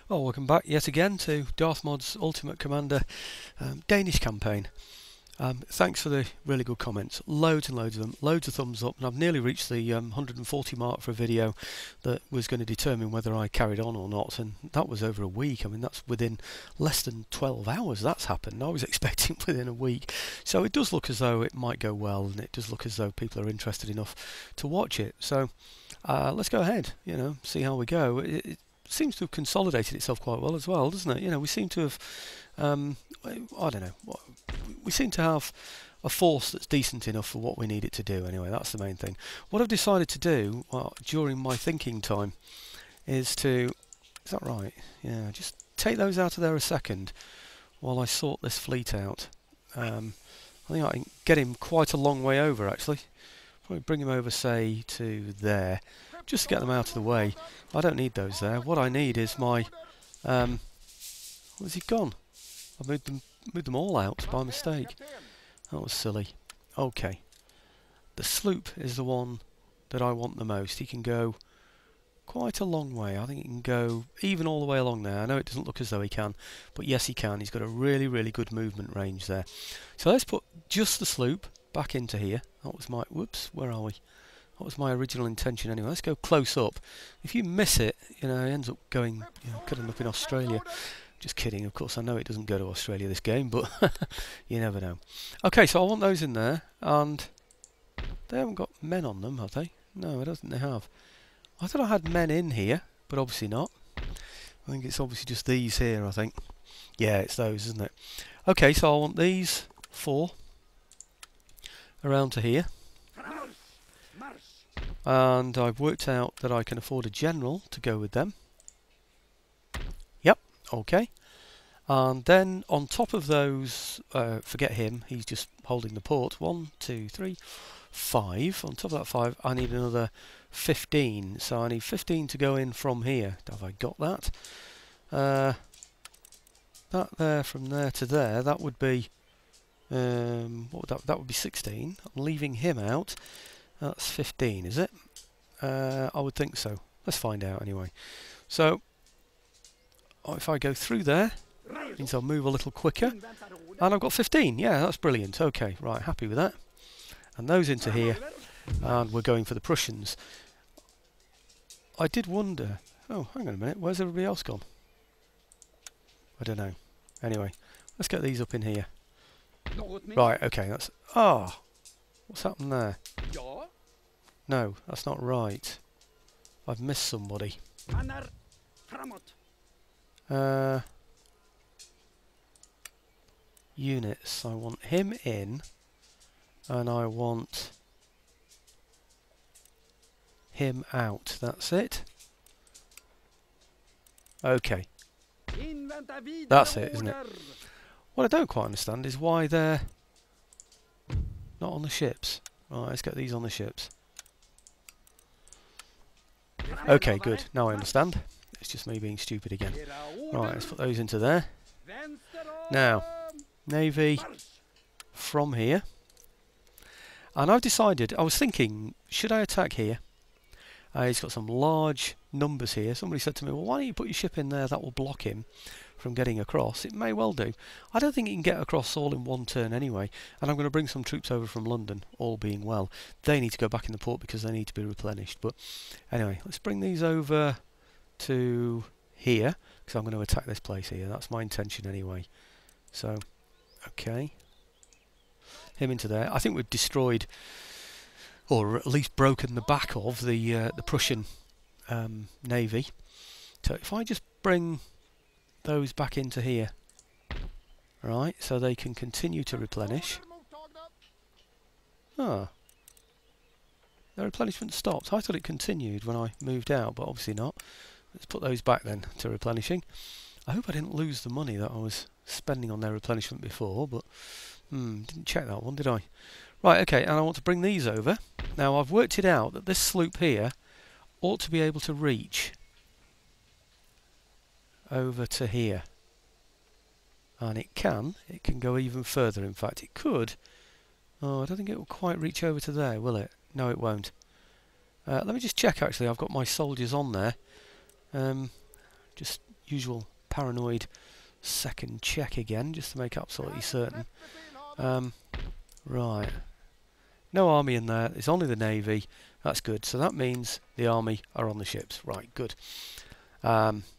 Well, welcome back yet again to Darthmod's Ultimate Commander Danish campaign. Thanks for the really good comments, loads and loads of them, loads of thumbs up, and I've nearly reached the 140 mark for a video that was going to determine whether I carried on or not, and that was over a week. I mean, that's within less than 12 hours that's happened. I was expecting within a week, so it does look as though it might go well, and it does look as though people are interested enough to watch it. So let's go ahead, see how we go. It seems to have consolidated itself quite well as well, doesn't it? We seem to have, I don't know, we seem to have a force that's decent enough for what we need it to do. Anyway, that's the main thing. What I've decided to do during my thinking time is to, is that right? Yeah, just take those out of there a second while I sort this fleet out. I think I can get him quite a long way over, actually. Probably bring him over, say, to there, just to get them out of the way. I don't need those there. What I need is my... where's he gone? I moved them all out by mistake. That was silly. Okay. The sloop is the one that I want the most. He can go quite a long way. I think he can go even all the way along there. I know it doesn't look as though he can, but yes he can. He's got a really, really good movement range there. So let's put just the sloop back into here. That was my... whoops, where are we? That was my original intention anyway. Let's go close up. If you miss it, it ends up going, cutting up in Australia. Just kidding, of course I know it doesn't go to Australia this game, but you never know. Okay, so I want those in there, and they haven't got men on them, have they? No, I don't think they have. I thought I had men in here, but obviously not. I think it's obviously just these here, I think. Yeah, it's those, isn't it? Okay, so I want these 4 around to here. And I've worked out that I can afford a general to go with them. Yep, okay. And then on top of those, forget him, he's just holding the port. 1, 2, 3, 5. On top of that 5, I need another 15. So I need 15 to go in from here. Have I got that? That there from there to there, that would be... what would that would be 16. I'm leaving him out. That's 15, is it? I would think so. Let's find out anyway. So, if I go through there, it means I'll move a little quicker. And I've got 15. Yeah, that's brilliant. Okay, right, happy with that. And those into here. And we're going for the Prussians. I did wonder... oh, hang on a minute. Where's everybody else gone? I don't know. Anyway, let's get these up in here. Right, okay, that's... ah! What's happened there? No, that's not right. I've missed somebody. Units. I want him in, and I want him out. That's it. Okay. That's it, isn't it? What I don't quite understand is why they're not on the ships. Right, let's get these on the ships. Okay, good. Now I understand. It's just me being stupid again. Right, let's put those into there. Now, Navy from here. And I've decided, I was thinking, should I attack here? He's got some large numbers here. Somebody said to me, well, why don't you put your ship in there? That will block him from getting across. It may well do. I don't think he can get across all in one turn anyway. And I'm going to bring some troops over from London, all being well. They need to go back in the port because they need to be replenished. But anyway, let's bring these over to here, because I'm going to attack this place here. That's my intention anyway. So, okay. Him into there. I think we've destroyed, or at least broken the back of the Prussian navy. So if I just bring those back into here, right, so they can continue to replenish. Ah, the replenishment stopped. I thought it continued when I moved out, but obviously not. Let's put those back then to replenishing. I hope I didn't lose the money that I was spending on their replenishment before, but didn't check that one, did I? Right, okay, and I want to bring these over. Now I've worked it out that this sloop here ought to be able to reach over to here. And it can go even further. In fact, it could. Oh, I don't think it will quite reach over to there, will it? No, it won't. Let me just check actually, I've got my soldiers on there. Just usual paranoid second check again, just to make absolutely certain. Right. No army in there. It's only the navy. That's good. So that means the army are on the ships. Right, good.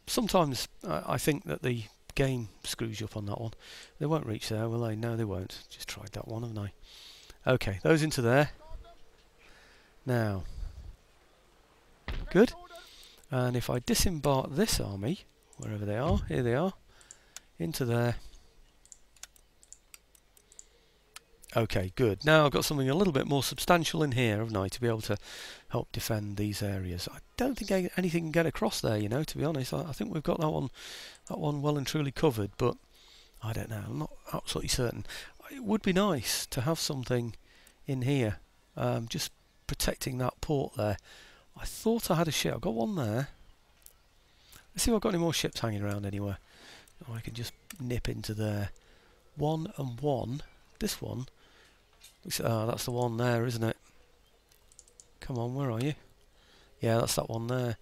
Sometimes I think that the game screws you up on that one. They won't reach there, will they? No, they won't. Just tried that one, haven't I? Okay, those into there. Now. Good. And if I disembark this army, wherever they are, here they are, into there. Okay, good. Now I've got something a little bit more substantial in here, haven't I, to be able to help defend these areas. I don't think anything can get across there, you know, to be honest. I think we've got that one well and truly covered, but I don't know. I'm not absolutely certain. It would be nice to have something in here, just protecting that port there. I thought I had a ship. I've got one there. Let's see if I've got any more ships hanging around anywhere. Oh, I can just nip into there. 1 and 1. This one. Oh, that's the one there, isn't it? Come on, where are you? Yeah, that's that one there.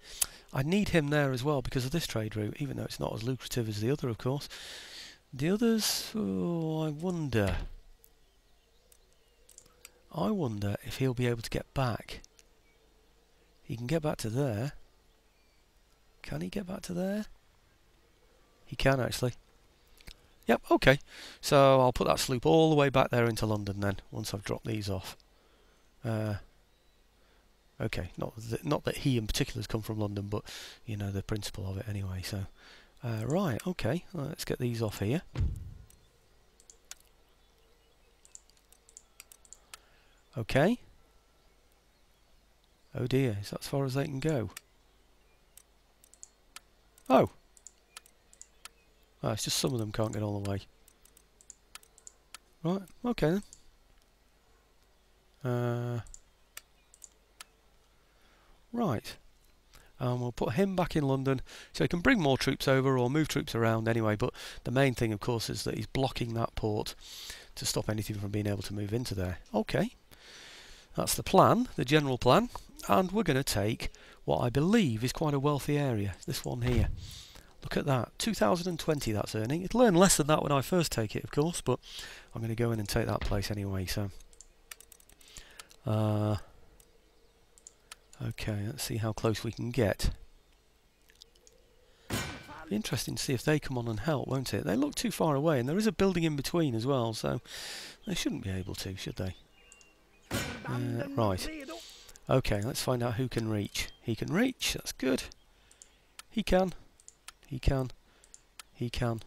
I need him there as well because of this trade route, even though it's not as lucrative as the other, of course. The others, oh, I wonder if he'll be able to get back. He can get back to there. Can he get back to there? He can, actually. Yep, okay. So I'll put that sloop all the way back there into London then, once I've dropped these off. Okay, not that he in particular has come from London, but, you know, the principle of it anyway. So, right, okay, let's get these off here. Okay. Oh dear, is that as far as they can go? Oh! It's just some of them can't get all the way. Right, okay then. Right. We'll put him back in London so he can bring more troops over or move troops around anyway, but the main thing of course is that he's blocking that port to stop anything from being able to move into there. Okay. That's the plan, the general plan, and we're going to take what I believe is quite a wealthy area, this one here. Look at that, 2020 that's earning. It'll earn less than that when I first take it, of course, but I'm going to go in and take that place anyway, so... okay, let's see how close we can get. Be interesting to see if they come on and help, won't it? They look too far away, and there is a building in between as well, so they shouldn't be able to, should they? Right. Okay, let's find out who can reach. He can reach, that's good. He can. He can. He can.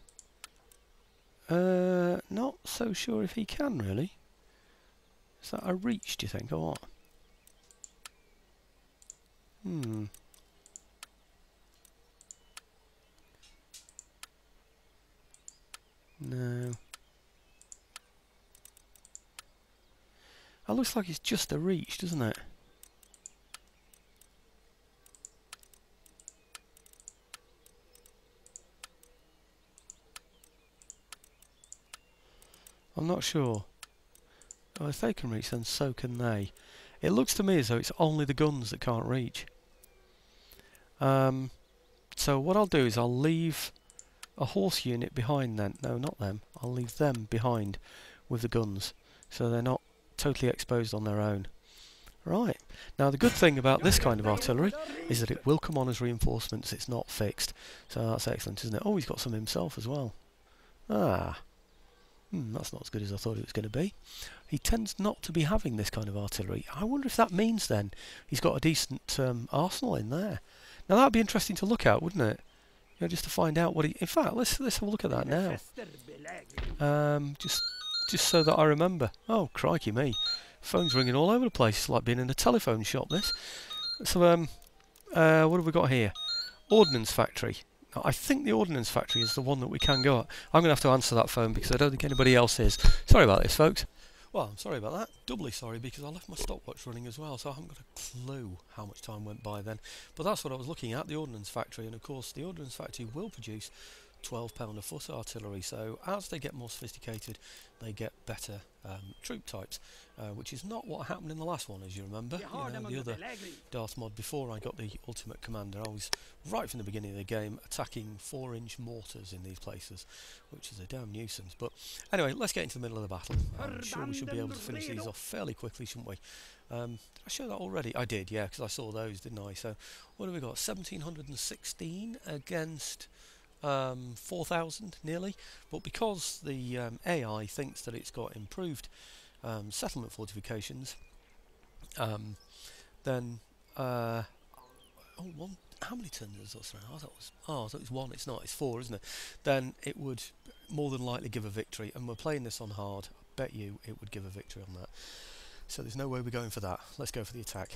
Not so sure if he can, really. Is that a reach, do you think, or what? No. That looks like it's just a reach, doesn't it? I'm not sure. Oh, if they can reach, then so can they. It looks to me as though it's only the guns that can't reach. So what I'll do is I'll leave a horse unit behind then. No, not them. I'll leave them behind with the guns, so they're not totally exposed on their own. Right. Now the good thing about this kind of artillery is that it will come on as reinforcements. It's not fixed. So that's excellent, isn't it? Oh, he's got some himself as well. Ah. That's not as good as I thought it was going to be. He tends not to be having this kind of artillery. I wonder if that means then he's got a decent arsenal in there. Now that would be interesting to look at, wouldn't it? You know, just to find out what he... In fact, let's have a look at that now. Just so that I remember. Oh, crikey me. Phone's ringing all over the place. It's like being in a telephone shop, this. So, what have we got here? Ordnance Factory. Now, I think the Ordnance Factory is the one that we can go at. I'm going to have to answer that phone because I don't think anybody else is. Sorry about this, folks. Well, I'm sorry about that. Doubly sorry because I left my stopwatch running as well, so I haven't got a clue how much time went by then. But that's what I was looking at, the Ordnance Factory, and of course the Ordnance Factory will produce 12-pounder foot artillery, so as they get more sophisticated they get better troop types, which is not what happened in the last one, as you remember. The other Darthmod, before I got the Ultimate Commander, I was right from the beginning of the game attacking 4-inch mortars in these places, which is a damn nuisance. But anyway, let's get into the middle of the battle. I'm sure we should be able to finish these off fairly quickly, shouldn't we? Did I show that already? I did, yeah, because I saw those, didn't I? So what have we got? 1716 against 4,000 nearly, but because the AI thinks that it's got improved settlement fortifications, then how many turns is that? I thought it was one. It's not. It's 4, isn't it? Then it would more than likely give a victory, and we're playing this on hard. I bet you it would give a victory on that. So there's no way we're going for that. Let's go for the attack.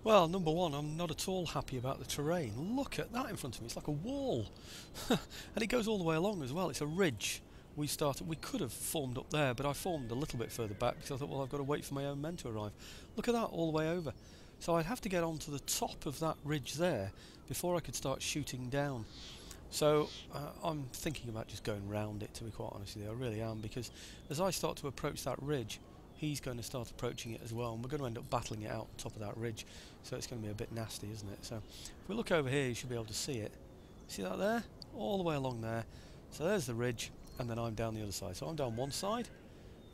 Well, number one, I'm not at all happy about the terrain. Look at that in front of me. It's like a wall. And it goes all the way along as well. It's a ridge. We could have formed up there, but I formed a little bit further back because I thought, well, I've got to wait for my own men to arrive. Look at that, all the way over. So I'd have to get onto the top of that ridge there before I could start shooting down. So I'm thinking about just going round it, to be quite honest with you. I really am, because as I start to approach that ridge, he's going to start approaching it as well, and we're going to end up battling it out on top of that ridge, so it's going to be a bit nasty, isn't it? So if we look over here, you should be able to see it. See that there? All the way along there. So there's the ridge, and then I'm down the other side. So I'm down one side,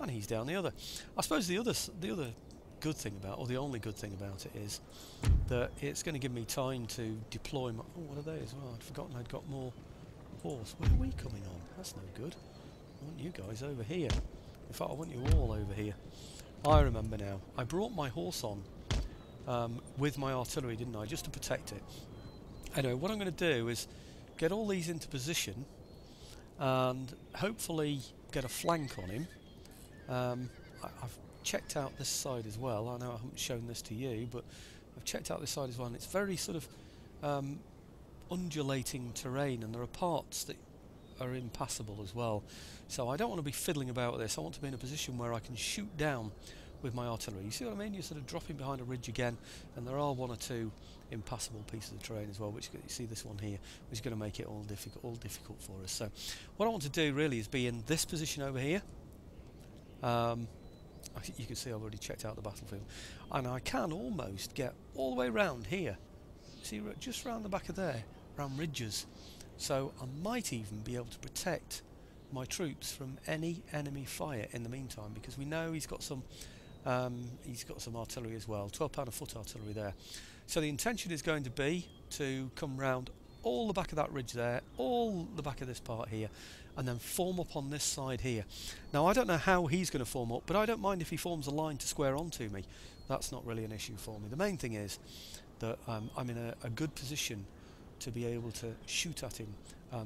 and he's down the other. I suppose the other good thing about, or the only good thing about it, is that it's going to give me time to deploy my... Oh, what are they as well? I'd forgotten I'd got more horse. Where are we coming on? That's no good. I want you guys over here. In fact, I want you all over here. I remember now. I brought my horse on with my artillery, didn't I, just to protect it. Anyway, what I'm going to do is get all these into position and hopefully get a flank on him. I've checked out this side as well. I know I haven't shown this to you, but I've checked out this side as well, and it's very sort of undulating terrain, and there are parts that are impassable as well. So I don't want to be fiddling about with this. I want to be in a position where I can shoot down with my artillery. You see what I mean? You're sort of dropping behind a ridge again, and there are one or two impassable pieces of terrain as well, which you see this one here, which is going to make it all difficult for us. So what I want to do really is be in this position over here. You can see I've already checked out the battlefield, and I can almost get all the way round here. See, just round the back of there, round ridges. So I might even be able to protect my troops from any enemy fire in the meantime, because we know he's got some artillery as well, 12-pounder foot artillery there. So the intention is going to be to come round all the back of that ridge there, all the back of this part here, and then form up on this side here. Now I don't know how he's going to form up, but I don't mind if he forms a line to square onto me. That's not really an issue for me. The main thing is that I'm in a good position to be able to shoot at him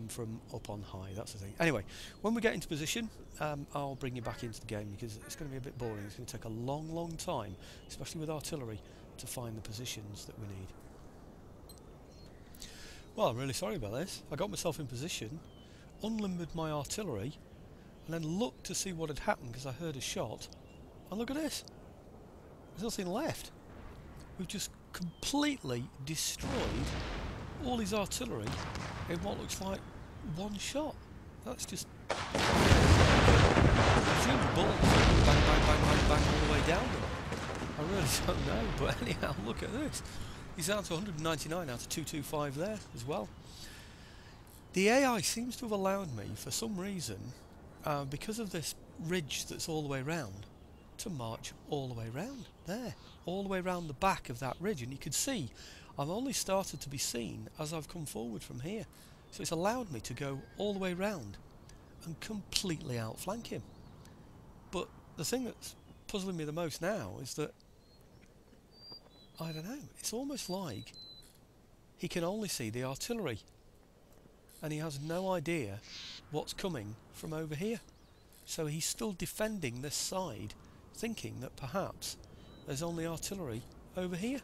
from up on high. That's the thing. Anyway, when we get into position, I'll bring you back into the game, because it's going to be a bit boring. It's going to take a long time, especially with artillery, to find the positions that we need. Well, I'm really sorry about this. I got myself in position, unlimbered my artillery, and then looked to see what had happened because I heard a shot, and look at this. There's nothing left. We've just completely destroyed all his artillery in what looks like one shot. That's just... I presume the bullets bang all the way down them. I really don't know, but anyhow, look at this. He's down to 199 out of 225 there as well. The AI seems to have allowed me, for some reason, because of this ridge that's all the way round, to march all the way round there, all the way round the back of that ridge, and you can see I've only started to be seen as I've come forward from here. So it's allowed me to go all the way round and completely outflank him. But the thing that's puzzling me the most now is that, I don't know, it's almost like he can only see the artillery, and he has no idea what's coming from over here. So he's still defending this side, thinking that perhaps there's only artillery over here.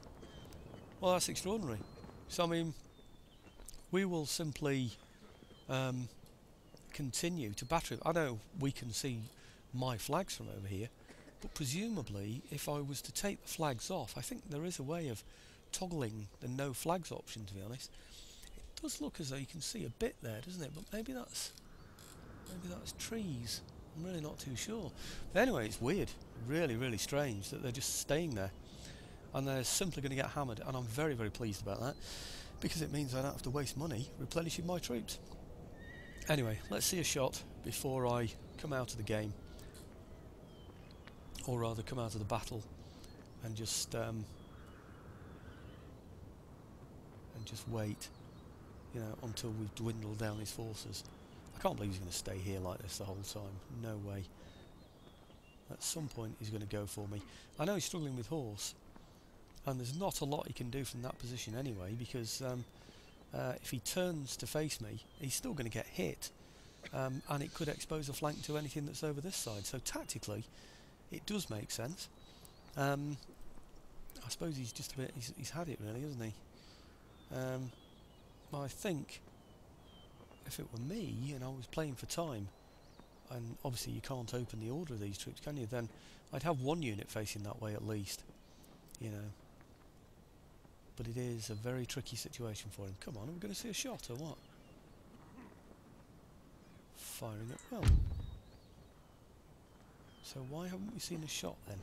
Well, that's extraordinary. So I mean, we will simply continue to batter him. I know we can see my flags from over here, but presumably if I was to take the flags off, I think there is a way of toggling the no flags option, to be honest. does look as though you can see a bit there, doesn't it? But maybe that's trees. I'm really not too sure. But anyway, it's weird, really strange that they're just staying there, and they're simply going to get hammered. And I'm very pleased about that, because it means I don't have to waste money replenishing my troops. Anyway, let's see a shot before I come out of the game, or rather come out of the battle, and just wait, you know, until we've dwindled down his forces. I can't believe he's going to stay here like this the whole time. No way. At some point he's going to go for me. I know he's struggling with horse, and there's not a lot he can do from that position anyway, because if he turns to face me, he's still going to get hit, and it could expose a flank to anything that's over this side. So tactically, it does make sense. I suppose he's just a bit... He's had it really, hasn't he? I think if it were me and I was playing for time, and obviously you can't open the order of these troops, can you? Then I'd have one unit facing that way at least, you know. But it is a very tricky situation for him. Come on, are we going to see a shot or what? Firing at will. So why haven't we seen a shot then?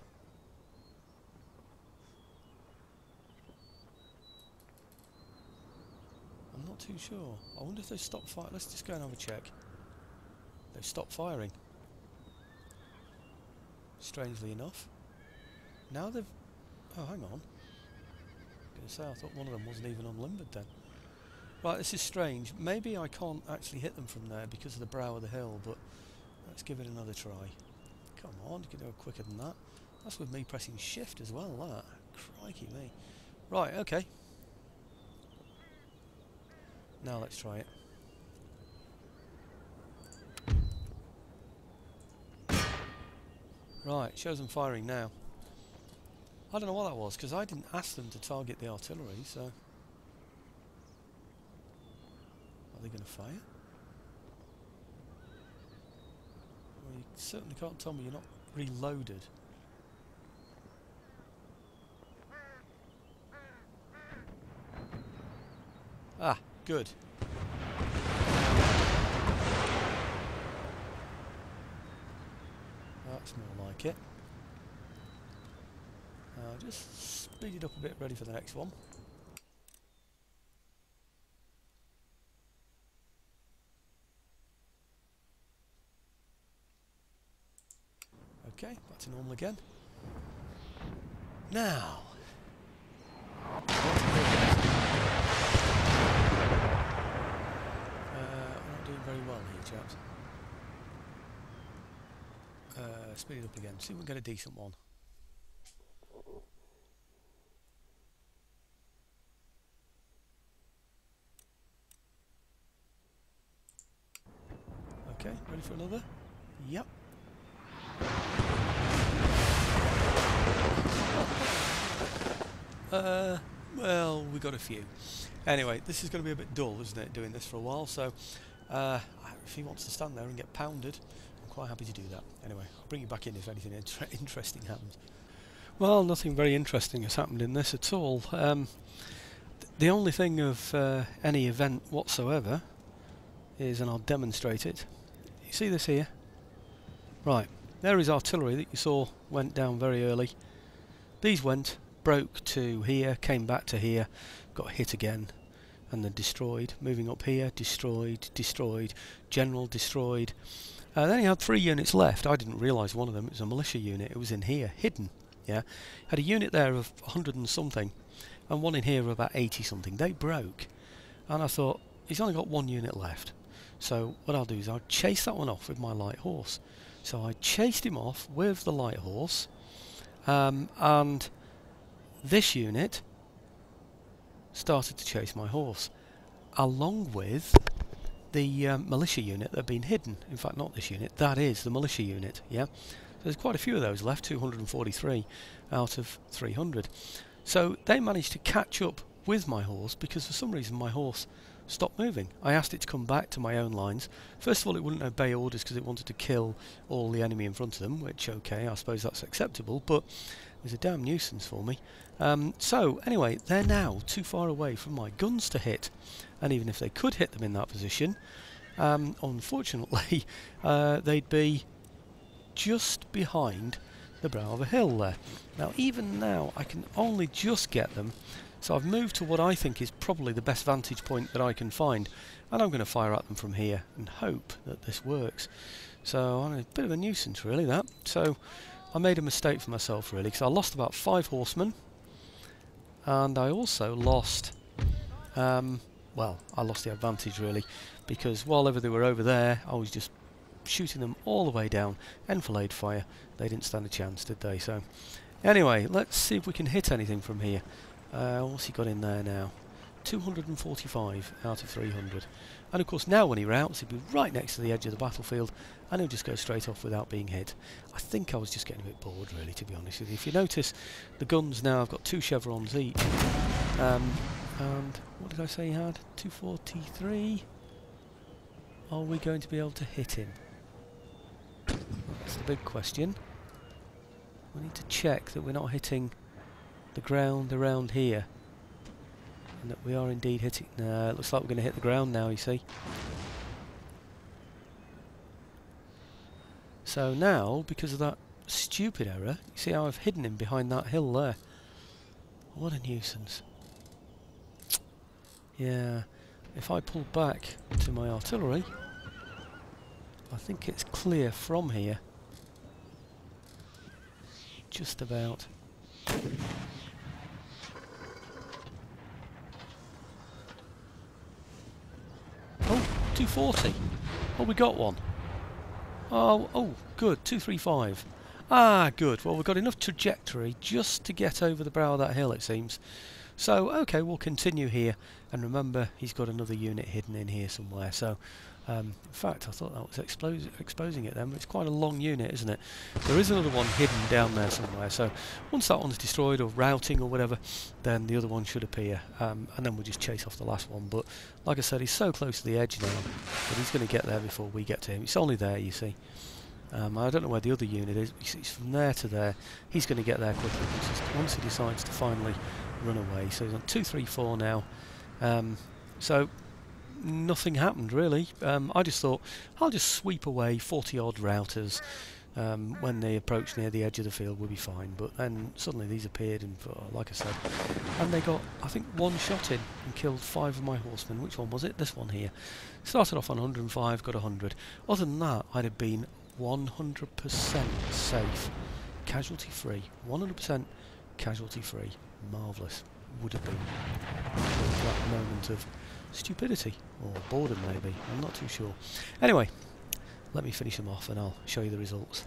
I'm not too sure. I wonder if they've stopped firing. Let's just go and have a check. They've stopped firing. Strangely enough. Now they've... Oh, hang on. I was going to say, I thought one of them wasn't even unlimbered then. Right, this is strange. Maybe I can't actually hit them from there because of the brow of the hill, but let's give it another try. Come on, you can do it quicker than that. That's with me pressing shift as well, that. Crikey me. Right, okay. Now let's try it. Right, shows them firing now. I don't know what that was, because I didn't ask them to target the artillery, so... Are they going to fire? Well, you certainly can't tell me you're not reloaded. Ah, good. That's more like it. Just speed it up a bit, ready for the next one. Okay, back to normal again. Now, I'm not doing very well here, chaps. Speed it up again, see if we can get a decent one. Okay, ready for another? Yep. Well, we got a few. Anyway, this is going to be a bit dull, isn't it, doing this for a while, so if he wants to stand there and get pounded, I'm quite happy to do that. Anyway, I'll bring you back in if anything interesting happens. Well, nothing very interesting has happened in this at all. The only thing of any event whatsoever is, and I'll demonstrate it. You see this here? Right, there is artillery that you saw went down very early. These went, broke to here, came back to here, got hit again, and then destroyed. Moving up here, destroyed, destroyed, general destroyed. Then he had 3 units left. I didn't realise one of them, it was a militia unit. It was in here, hidden. Yeah, had a unit there of 100 and something, and one in here of about 80 something. They broke, and I thought, he's only got 1 unit left. So what I'll do is I'll chase that one off with my light horse. So I chased him off with the light horse, and this unit started to chase my horse, along with the militia unit that had been hidden. In fact, not this unit, that is the militia unit, yeah? So there's quite a few of those left, 243 out of 300. So they managed to catch up with my horse, because for some reason my horse stopped moving. I asked it to come back to my own lines. First of all, it wouldn't obey orders because it wanted to kill all the enemy in front of them, which, okay, I suppose that's acceptable, but is a damn nuisance for me. So anyway, they're now too far away from my guns to hit, and even if they could hit them in that position, unfortunately they'd be just behind the brow of a hill there. Now even now I can only just get them, so I've moved to what I think is probably the best vantage point that I can find, and I'm going to fire at them from here and hope that this works. So I'm a bit of a nuisance really, that. So I made a mistake for myself really, because I lost about 5 horsemen, and I also lost well, I lost the advantage really, because while they were over there I was just shooting them all the way down, enfilade fire. They didn't stand a chance, did they? So anyway, let's see if we can hit anything from here. What's he got in there now? 245 out of 300. And of course now when he routs he'd be right next to the edge of the battlefield and he'll just go straight off without being hit. I think I was just getting a bit bored really, to be honest with you. If you notice, the guns now have got 2 chevrons each. And what did I say he had? 243. Are we going to be able to hit him? That's the big question. We need to check that we're not hitting the ground around here, and that we are indeed hitting. No, it looks like we're going to hit the ground now, you see. So now, because of that stupid error, you see how I've hidden him behind that hill there. What a nuisance. Yeah, if I pull back to my artillery, I think it's clear from here. Just about. Oh, 240. Oh, we got one. Oh, good, 235. Ah, good. Well, we've got enough trajectory just to get over the brow of that hill, it seems. So, okay, we'll continue here. And remember, he's got another unit hidden in here somewhere. So, in fact, I thought that was exposing it then. But it's quite a long unit, isn't it? There is another one hidden down there somewhere. So, once that one's destroyed or routing or whatever, then the other one should appear. And then we'll just chase off the last one. But, like I said, he's so close to the edge now that he's going to get there before we get to him. It's only there, you see. I don't know where the other unit is. It's from there to there. He's going to get there quickly once he decides to finally run away. So he's on 234 now. So nothing happened really. I just thought I'll just sweep away 40 odd routers when they approach near the edge of the field, we'll be fine. But then suddenly these appeared, and like I said, and they got, I think, 1 shot in and killed 5 of my horsemen. Which one was it? This one here. Started off on 105, got 100. Other than that, I'd have been 100% safe, casualty free. 100% casualty free. Marvellous. Would have been that moment of stupidity or boredom, maybe. I'm not too sure. Anyway, let me finish them off and I'll show you the results.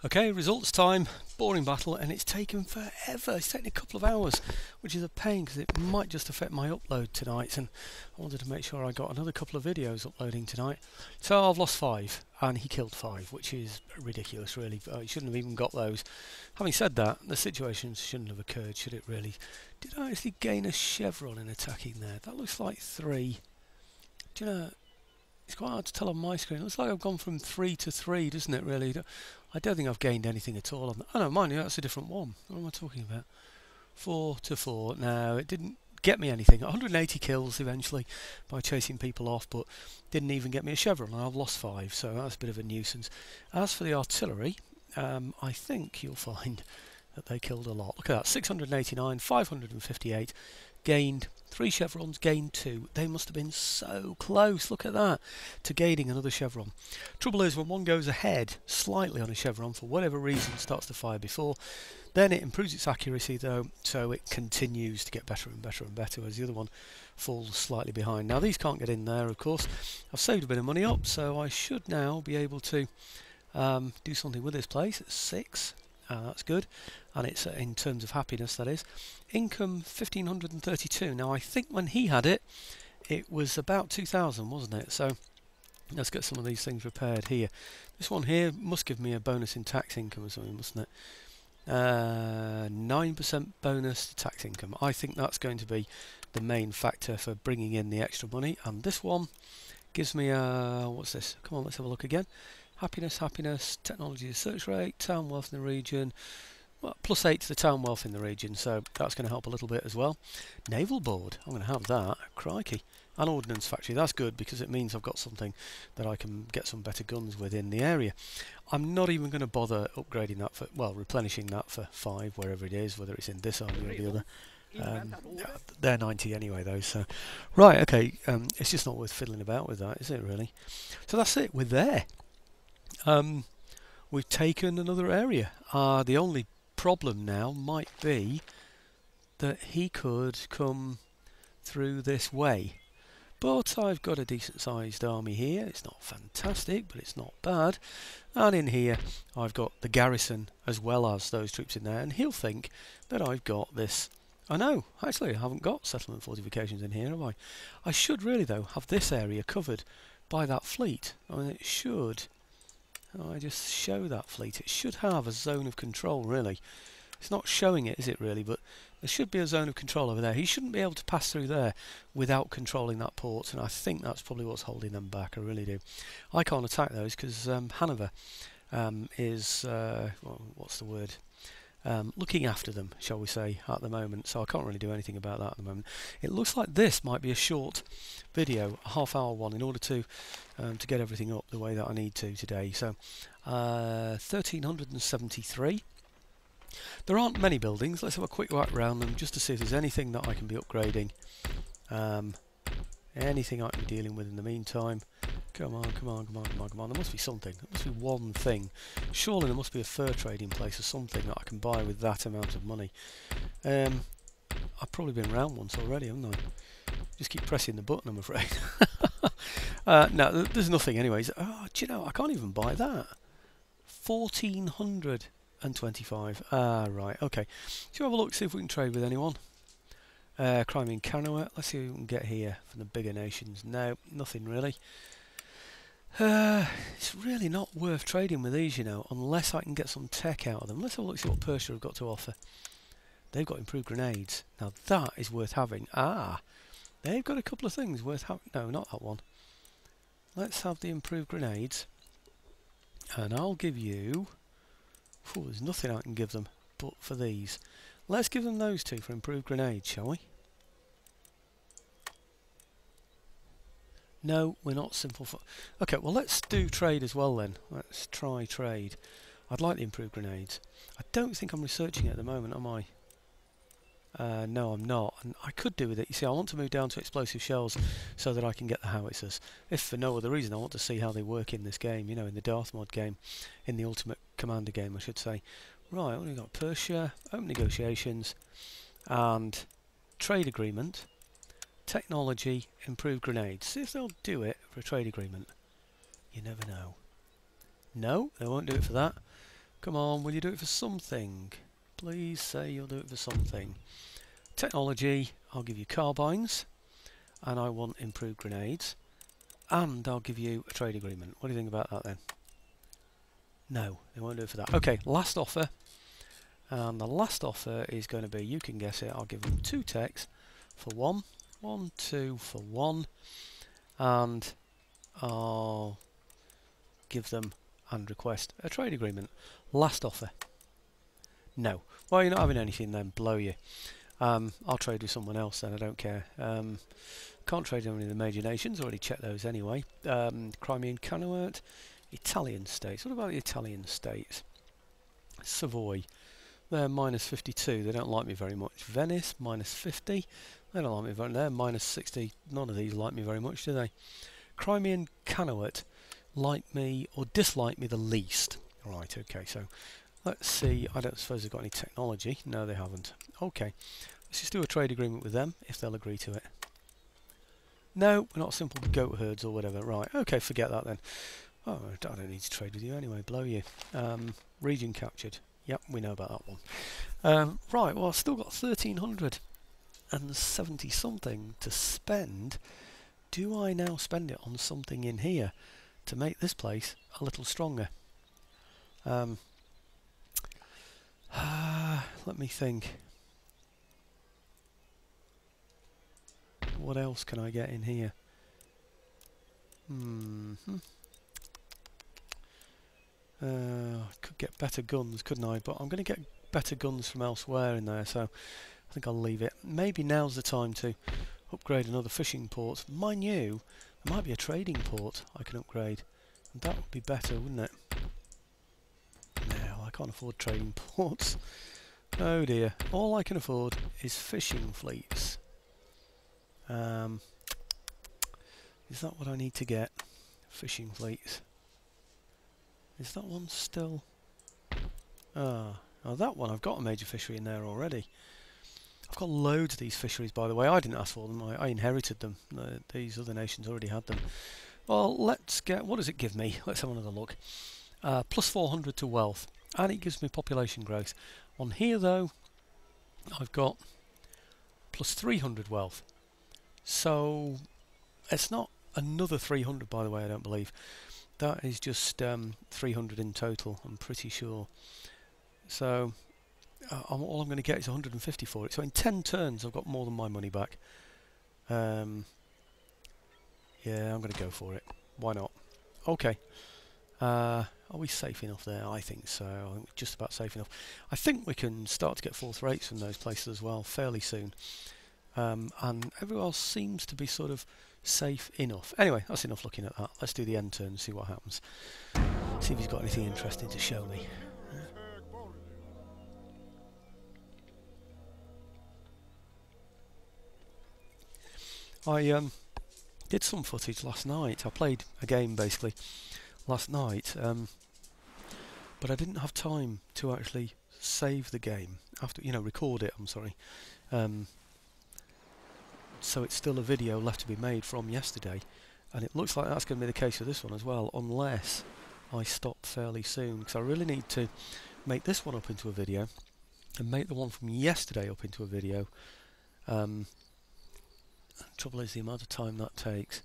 Okay, results time. Boring battle, and it's taken forever. It's taken a couple of hours, which is a pain because it might just affect my upload tonight, and I wanted to make sure I got another couple of videos uploading tonight. So I've lost 5 and he killed 5, which is ridiculous really. He shouldn't have even got those. Having said that, the situation shouldn't have occurred, should it really? Did I actually gain a chevron in attacking there? That looks like 3. Do you know, it's quite hard to tell on my screen. It looks like I've gone from 3 to 3, doesn't it really? I don't think I've gained anything at all on that. Oh no, mind you, that's a different one. What am I talking about? 4 to 4. No, it didn't get me anything. 180 kills eventually by chasing people off, but didn't even get me a chevron, and I've lost 5, so that's a bit of a nuisance. As for the artillery, I think you'll find that they killed a lot. Look at that, 689, 558, gained 3 chevrons, gained 2. They must have been so close, look at that, to gaining another chevron. Trouble is, when one goes ahead slightly on a chevron, for whatever reason, starts to fire before, then it improves its accuracy though, so it continues to get better and better and better as the other one falls slightly behind. Now these can't get in there, of course. I've saved a bit of money up, so I should now be able to do something with this place. It's 6. That's good, and it's in terms of happiness, that is. Income 1532. Now I think when he had it, it was about 2000, wasn't it? So let's get some of these things repaired here. This one here must give me a bonus in tax income or something, mustn't it? 9% bonus to tax income. I think that's going to be the main factor for bringing in the extra money. And this one gives me a, what's this? Come on, let's have a look again. Happiness, technology search rate, town wealth in the region, well, +8 to the town wealth in the region, so that's going to help a little bit as well. Naval board, I'm going to have that. Crikey. An ordnance factory, that's good because it means I've got something that I can get some better guns with in the area. I'm not even going to bother upgrading that for, well, replenishing that for 5, wherever it is, whether it's in this army or the other. They're 90 anyway though, so right, okay, it's just not worth fiddling about with that, is it really? So that's it, we're there. We've taken another area. The only problem now might be that he could come through this way, but I've got a decent sized army here. It's not fantastic, but it's not bad. And in here I've got the garrison as well as those troops in there, and he'll think that I've got this. I know, actually I haven't got settlement fortifications in here, have I? I should really though have this area covered by that fleet. I mean, it should. I just show that fleet. It should have a zone of control, really. It's not showing it, is it really? But there should be a zone of control over there. He shouldn't be able to pass through there without controlling that port, and I think that's probably what's holding them back. I really do. I can't attack those because Hanover is well, what's the word? Looking after them, shall we say, at the moment. So I can't really do anything about that at the moment. It looks like this might be a short video, a half-hour one, in order to get everything up the way that I need to today. So 1373. There aren't many buildings. Let's have a quick whack around them just to see if there's anything that I can be upgrading. Anything I can be dealing with in the meantime. Come on, come on, come on, come on, come on. There must be something. There must be one thing. Surely there must be a fur trading place or something that I can buy with that amount of money. I've probably been around once already, haven't I? Just keep pressing the button, I'm afraid. No, there's nothing anyways. Oh, do you know, I can't even buy that. 1425. Ah, right, okay. Shall we have a look, see if we can trade with anyone? Crimean Canoa. Let's see who we can get here from the bigger nations. No, nothing really. It's really not worth trading with these, you know, unless I can get some tech out of them. Let's have a look, see what Persia have got to offer. They've got improved grenades. Now that is worth having. Ah, they've got a couple of things worth having. No, not that one. Let's have the improved grenades. And I'll give you... Oh, there's nothing I can give them but for these. Let's give them those two for improved grenades, shall we? No, we're not simple for... Okay, well let's do trade as well then. Let's try trade. I'd like the improved grenades. I don't think I'm researching it at the moment, am I? No, I'm not. And I could do with it. You see, I want to move down to explosive shells so that I can get the howitzers. If for no other reason, I want to see how they work in this game, you know, in the Darthmod game. In the Ultimate Commander game, I should say. Right, what have we got? Persia, open negotiations, and trade agreement. Technology, improved grenades. See if they'll do it for a trade agreement. You never know. No, they won't do it for that. Come on, will you do it for something? Please say you'll do it for something. Technology, I'll give you carbines, and I want improved grenades, and I'll give you a trade agreement. What do you think about that then? No, they won't do it for that. Okay, last offer. And the last offer is going to be, you can guess it, I'll give them 2 techs for 1. 1, 2 for 1, and I'll give them and request a trade agreement. Last offer. No. Well, you're not having anything then, blow you. I'll trade with someone else then, I don't care. Can't trade with any of the major nations, already checked those anyway. Crimean Canoa, Italian states. What about the Italian states? Savoy. They're minus 52, they don't like me very much. Venice, minus 50. They don't like me very much. They're minus 60. None of these like me very much, do they? Crimean Canoa like me or dislike me the least. Right, okay, so let's see. I don't suppose they've got any technology. No, they haven't. Okay, let's just do a trade agreement with them if they'll agree to it. No, we're not simple goat herds or whatever. Right, okay, forget that then. Oh, I don't need to trade with you anyway, blow you. Region captured. Yep, we know about that one. Right, well, I've still got 1370 something to spend. Do I now spend it on something in here to make this place a little stronger? Let me think. What else can I get in here? I could get better guns, couldn't I? But I'm going to get better guns from elsewhere in there, so I think I'll leave it. Maybe now's the time to upgrade another fishing port. Mind you, there might be a trading port I can upgrade. And that would be better, wouldn't it? No, I can't afford trading ports. Oh dear. All I can afford is fishing fleets. Is that what I need to get? Fishing fleets. Is that one still... oh, that one, I've got a major fishery in there already. I've got loads of these fisheries, by the way. I didn't ask for them, I inherited them. These other nations already had them. Well, let's get... what does it give me? Let's have another look. Plus 400 to wealth, and it gives me population growth. On here, though, I've got plus 300 wealth. So, it's not another 300, by the way, I don't believe. That is just 300 in total, I'm pretty sure. So, all I'm going to get is 150 for it. So in 10 turns I've got more than my money back. Yeah, I'm going to go for it. Why not? Okay. Are we safe enough there? I think so. I think we're just about safe enough. I think we can start to get fourth rates from those places as well fairly soon. And everyone else seems to be sort of safe enough. Anyway, that's enough looking at that. Let's do the end turn and see what happens. See if he's got anything interesting to show me. I did some footage last night. I played a game basically last night, but I didn't have time to actually save the game after, record it. I'm sorry. So it's still a video left to be made from yesterday, and it looks like that's going to be the case with this one as well, unless I stop fairly soon, because I really need to make this one up into a video and make the one from yesterday up into a video. Trouble is the amount of time that takes,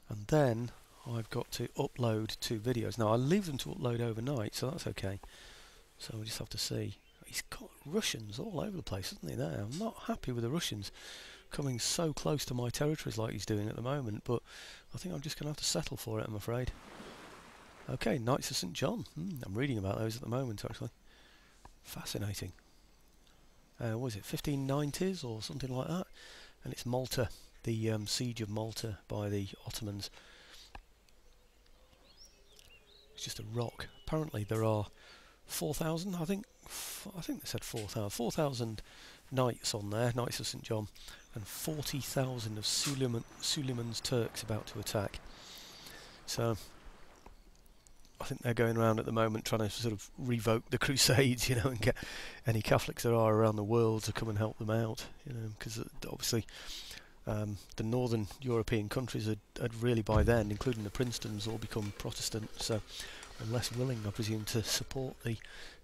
and then I've got to upload 2 videos. Now I leave them to upload overnight, so that's okay. So we just have to see. He's got Russians all over the place, hasn't he? There, I'm not happy with the Russians coming so close to my territories like he's doing at the moment, but I think I'm just going to have to settle for it, I'm afraid. Okay, Knights of St. John. I'm reading about those at the moment, actually. Fascinating. What is it, 1590s or something like that? And it's Malta, the siege of Malta by the Ottomans. It's just a rock. Apparently there are 4,000, I think they said 4,000. 4,000 knights on there, Knights of St. John, and 40,000 of Suleiman's Turks about to attack. So I think they're going around at the moment trying to sort of revoke the Crusades, and get any Catholics there are around the world to come and help them out, because obviously the northern European countries had really by then, including the Princetons, all become Protestant, so are less willing, I presume, to support the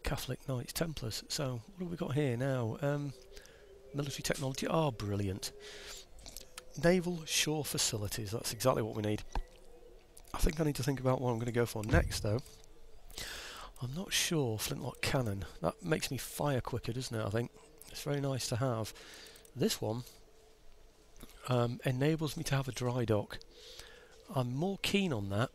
Catholic Knights Templars. So what have we got here now? Military technology, brilliant. Naval shore facilities, that's exactly what we need. I think I need to think about what I'm going to go for next, though. I'm not sure. Flintlock cannon. That makes me fire quicker, doesn't it? I think it's very nice to have. This one enables me to have a dry dock. I'm more keen on that.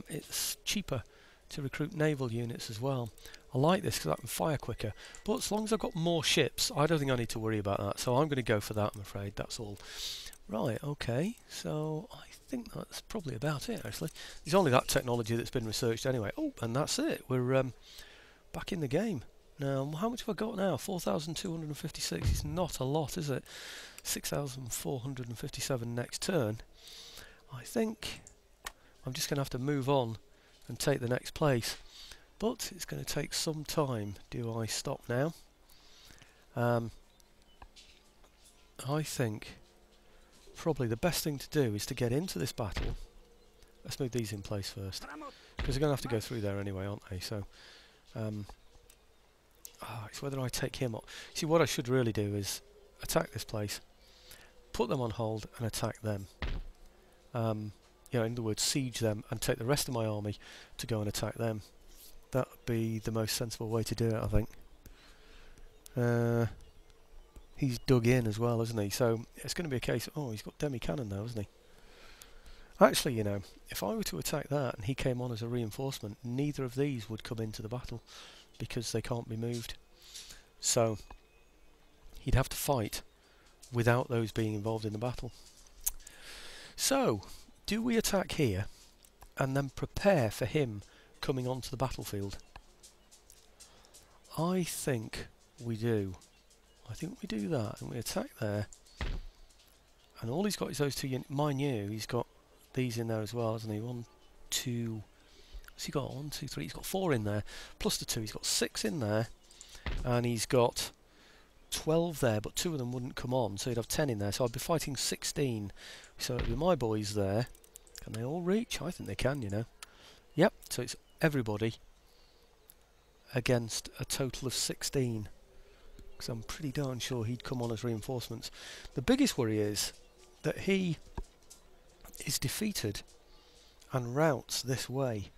It's cheaper to recruit naval units as well. I like this because I can fire quicker. But as long as I've got more ships, I don't think I need to worry about that. So I'm going to go for that, I'm afraid. That's all. Right, okay. So I think that's probably about it, actually. There's only that technology that's been researched anyway. Oh, and that's it. We're back in the game. Now, how much have I got now? 4,256. It's not a lot, is it? 6,457 next turn. I think I'm just going to have to move on and take the next place. But it's going to take some time. Do I stop now? I think probably the best thing to do is to get into this battle. Let's move these in place first, because they're going to have to go through there anyway, aren't they? So it's whether I take him or... See, what I should really do is attack this place, put them on hold and attack them. In other words, siege them and take the rest of my army to go and attack them. That would be the most sensible way to do it, I think. He's dug in as well, isn't he? So it's going to be a case... Oh, he's got demi-cannon now, hasn't he? Actually, if I were to attack that and he came on as a reinforcement, neither of these would come into the battle. because they can't be moved. So he'd have to fight without those being involved in the battle. So, do we attack here and then prepare for him coming onto the battlefield? I think we do. I think we do that, and we attack there. And all he's got is those two units. Mind you, he's got these in there as well, hasn't he? 1, 2... What's he got? 1, 2, 3. He's got 4 in there, plus the 2. He's got 6 in there, and he's got 12 there, but 2 of them wouldn't come on, so he'd have 10 in there. So I'd be fighting 16. So it'd be my boys there. Can they all reach? I think they can, you know. Yep, so it's everybody against a total of 16. Because I'm pretty darn sure he'd come on as reinforcements. The biggest worry is that he is defeated and routes this way.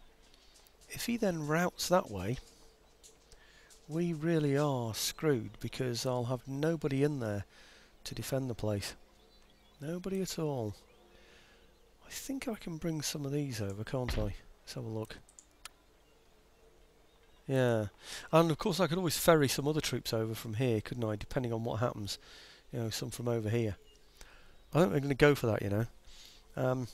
If he then routes that way, we really are screwed, because I'll have nobody in there to defend the place. Nobody at all. I think I can bring some of these over, can't I? Let's have a look. Yeah, and of course I could always ferry some other troops over from here, couldn't I, depending on what happens. You know, some from over here. I think we're going to go for that, you know.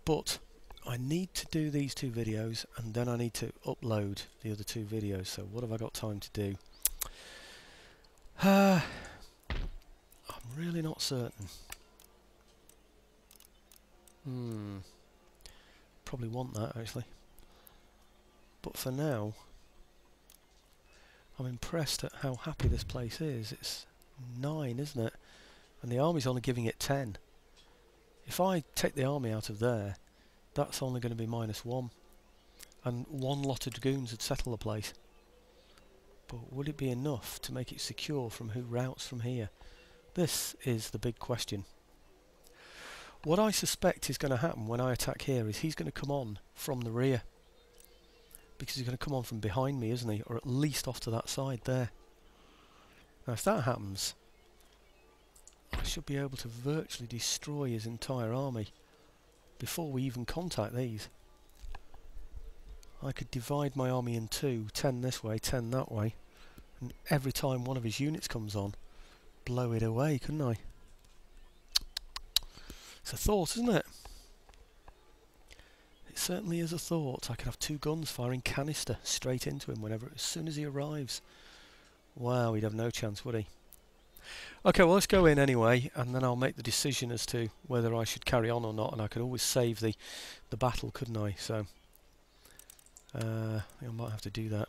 But I need to do these 2 videos, and then I need to upload the other 2 videos. So what have I got time to do? I'm really not certain. Probably want that, actually. But for now, I'm impressed at how happy this place is. It's 9, isn't it? And the army's only giving it 10. If I take the army out of there, that's only going to be -1. And 1 lot of dragoons would settle the place. But would it be enough to make it secure from who routes from here? This is the big question. What I suspect is going to happen when I attack here is he's going to come on from the rear. Because he's going to come on from behind me, isn't he? Or at least off to that side there. Now if that happens, I should be able to virtually destroy his entire army before we even contact these. I could divide my army in 2, 10 this way, 10 that way, and every time one of his units comes on, blow it away, couldn't I? It's a thought, isn't it? It certainly is a thought. I could have 2 guns firing canister straight into him as soon as he arrives. Wow, he'd have no chance, would he? Okay, well let's go in anyway, and then I'll make the decision as to whether I should carry on or not, and I could always save the battle, couldn't I? So I might have to do that.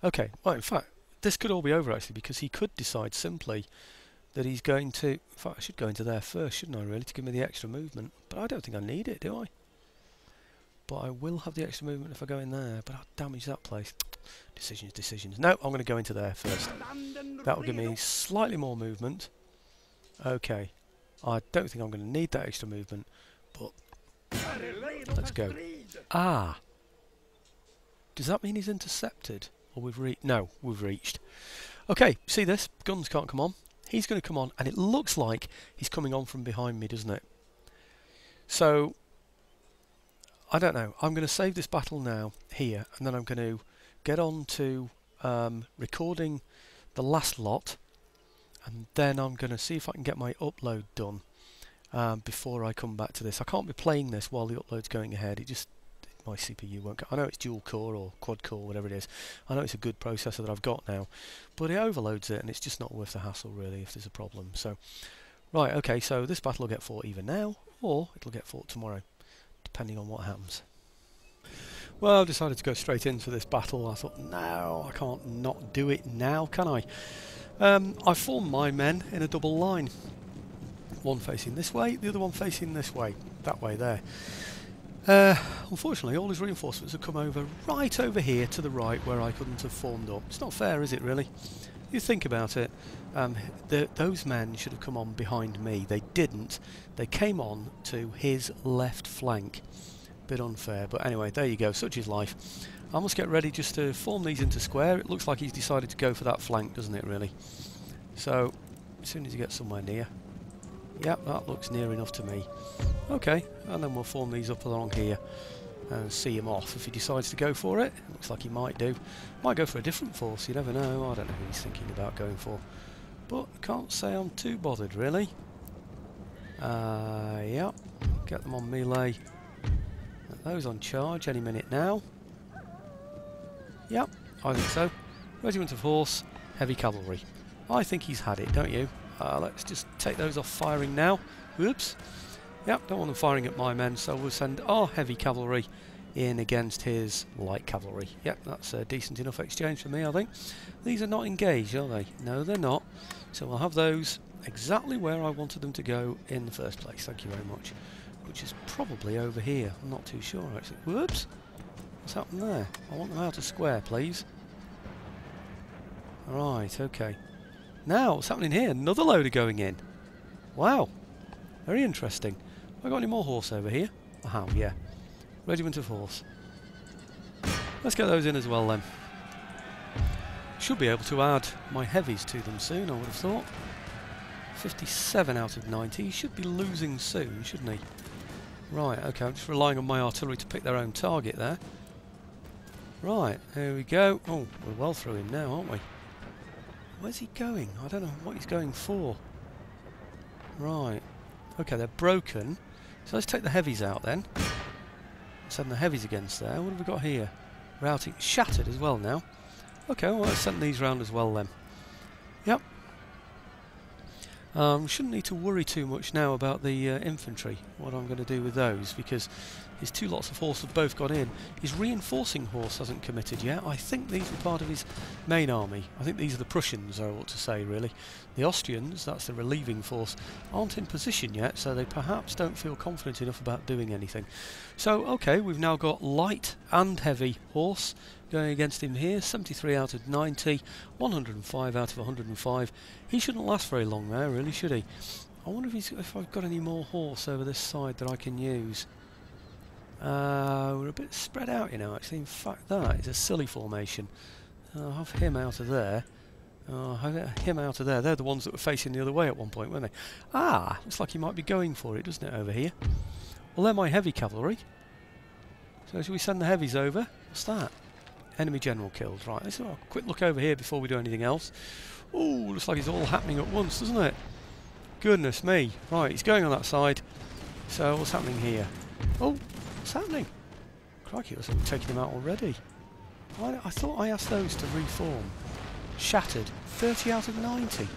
Okay, well in fact, this could all be over actually, because he could decide simply that he's going to... In fact, I should go into there first, shouldn't I really, to give me the extra movement. But I don't think I need it, do I? But I will have the extra movement if I go in there, but I'll damage that place. Decisions. No, I'm going to go into there first. That will give me slightly more movement. Okay. I don't think I'm going to need that extra movement, but let's go. Ah! Does that mean he's intercepted? Or we've reached? No, we've reached. Okay, see this? Guns can't come on. He's going to come on, and it looks like he's coming on from behind me, doesn't it? So... I don't know. I'm going to save this battle now, here, and then I'm going to get on to recording the last lot, and then I'm going to see if I can get my upload done before I come back to this. I can't be playing this while the upload's going ahead. My CPU won't go. I know it's dual core or quad core, whatever it is. I know it's a good processor that I've got now, but it overloads it, and it's just not worth the hassle, really, if there's a problem. So, right, okay, so this battle will get fought either now, or it'll get fought tomorrow, depending on what happens. Well, I've decided to go straight into this battle. I thought, no, I can't not do it now, can I? I formed my men in a double line. One facing this way, the other one facing this way. That way there. Unfortunately, all his reinforcements have come over right over here to the right where I couldn't have formed up. It's not fair, is it, really? You think about it. Those men should have come on behind me. They didn't. They came on to his left flank. Bit unfair, but anyway, there you go. Such is life. I must get ready just to form these into square. It looks like he's decided to go for that flank, doesn't it, really? So, as soon as he gets somewhere near. Yep, that looks near enough to me. Okay, and then we'll form these up along here. and see him off if he decides to go for it. Looks like he might do. Might go for a different force, you never know. I don't know who he's thinking about going for. But can't say I'm too bothered, really. Yep. Get them on melee. Get those on charge any minute now. Yep, I think so. Regiment of horse, heavy cavalry. I think he's had it, don't you? Let's just take those off firing now. Whoops. Yep, don't want them firing at my men, so we'll send our heavy cavalry in against his light cavalry. Yep, that's a decent enough exchange for me, I think. These are not engaged, are they? No, they're not. So we'll have those exactly where I wanted them to go in the first place. Thank you very much. Which is probably over here. I'm not too sure, actually. Whoops! What's happened there? I want them out of square, please. Right, okay. Now, what's happening here? Another load are going in. Wow. Very interesting. Have I got any more horse over here? I have, yeah. Regiment of horse. Let's get those in as well then. Should be able to add my heavies to them soon, I would have thought. 57 out of 90. He should be losing soon, shouldn't he? Right, okay, I'm just relying on my artillery to pick their own target there. Right, here we go. Oh, we're well through him now, aren't we? Where's he going? I don't know what he's going for. Right. Okay, they're broken. So let's take the heavies out then. Send the heavies against there. What have we got here? Routing. Shattered as well now. Okay, well let's send these round as well then. Yep. Shouldn't need to worry too much now about the infantry, what I'm going to do with those, because his two lots of horse have both got in. His reinforcing horse hasn't committed yet. I think these are part of his main army. I think these are the Prussians, I ought to say, really. The Austrians, that's the relieving force, aren't in position yet, so they perhaps don't feel confident enough about doing anything. So, okay, we've now got light and heavy horse going against him here. 73 out of 90, 105 out of 105. He shouldn't last very long there, really, should he? I wonder if I've got any more horse over this side that I can use. We're a bit spread out, you know, actually. In fact, that is a silly formation. I'll have him out of there. I'll have him out of there. They're the ones that were facing the other way at one point, weren't they? Ah, looks like he might be going for it, doesn't it, over here? Well, they're my heavy cavalry. So shall we send the heavies over? What's that? Enemy general killed. Right, let's have a quick look over here before we do anything else. Oh, looks like it's all happening at once, doesn't it? Goodness me. Right, he's going on that side. So what's happening here? Oh, what's happening? Crikey, it looks like we're taking them out already. I thought I asked those to reform. Shattered. 30 out of 90.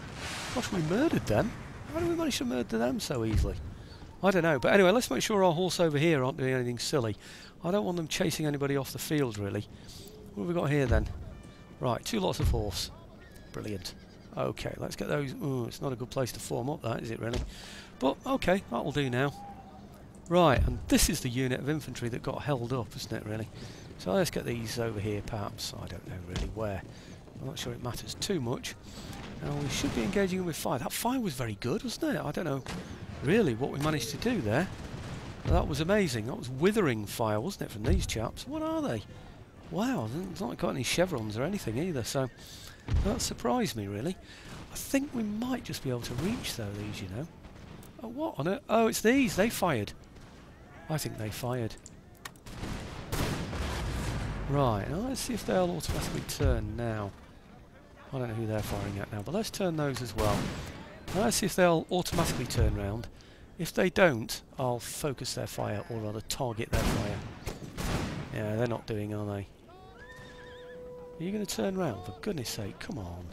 Gosh, we murdered them. How did we manage to murder them so easily? I don't know. But anyway, let's make sure our horse over here aren't doing anything silly. I don't want them chasing anybody off the field, really. What have we got here then? Right, two lots of horse. Brilliant. Okay, let's get those. Ooh, it's not a good place to form up, that, is it, really? But, okay, that'll do now. Right, and this is the unit of infantry that got held up, isn't it, really? So let's get these over here, perhaps. I don't know really where. I'm not sure it matters too much. Now, we should be engaging them with fire. That fire was very good, wasn't it? I don't know really what we managed to do there. But that was amazing. That was withering fire, wasn't it, from these chaps? What are they? Wow, it's not got any chevrons or anything either, so that surprised me, really. I think we might just be able to reach, though, these, you know. Oh, what on earth? Oh, it's these. They fired. I think they fired. Right, now let's see if they'll automatically turn now. I don't know who they're firing at now, but let's turn those as well. Now let's see if they'll automatically turn round. If they don't, I'll focus their fire, or rather target their fire. Yeah, they're not doing, are they? Are you going to turn round? For goodness sake, come on.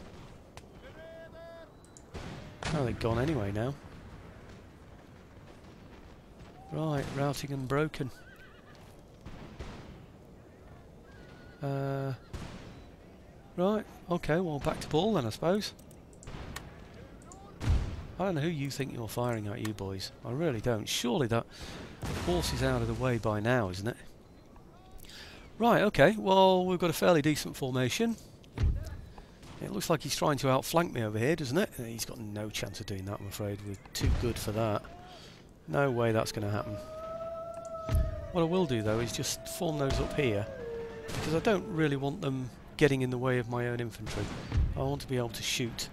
Oh, they're gone anyway now. Right, routing and broken. Right, okay, well, back to ball then, I suppose. I don't know who you think you're firing at, you boys. I really don't. Surely that horse is out of the way by now, isn't it? Right, okay, well, we've got a fairly decent formation. It looks like he's trying to outflank me over here, doesn't it? He's got no chance of doing that, I'm afraid. We're too good for that. No way that's going to happen. What I will do, though, is just form those up here, because I don't really want them getting in the way of my own infantry. I want to be able to shoot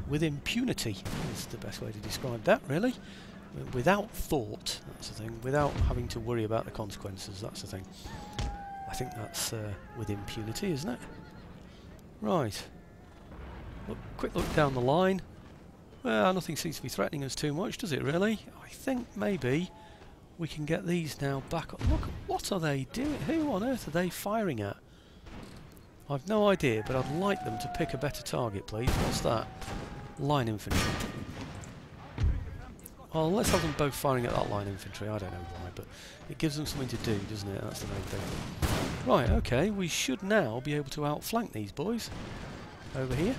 with impunity, is the best way to describe that, really. without thought, that's the thing, without having to worry about the consequences, that's the thing. I think that's with impunity, isn't it? Right. Quick look down the line. Well, nothing seems to be threatening us too much, does it really? I think maybe we can get these now back up. Look, what are they doing? Who on earth are they firing at? I've no idea, but I'd like them to pick a better target, please. What's that? Line infantry. Well, let's have them both firing at that line infantry. I don't know why, but it gives them something to do, doesn't it? That's the main thing. Right, okay, we should now be able to outflank these boys over here.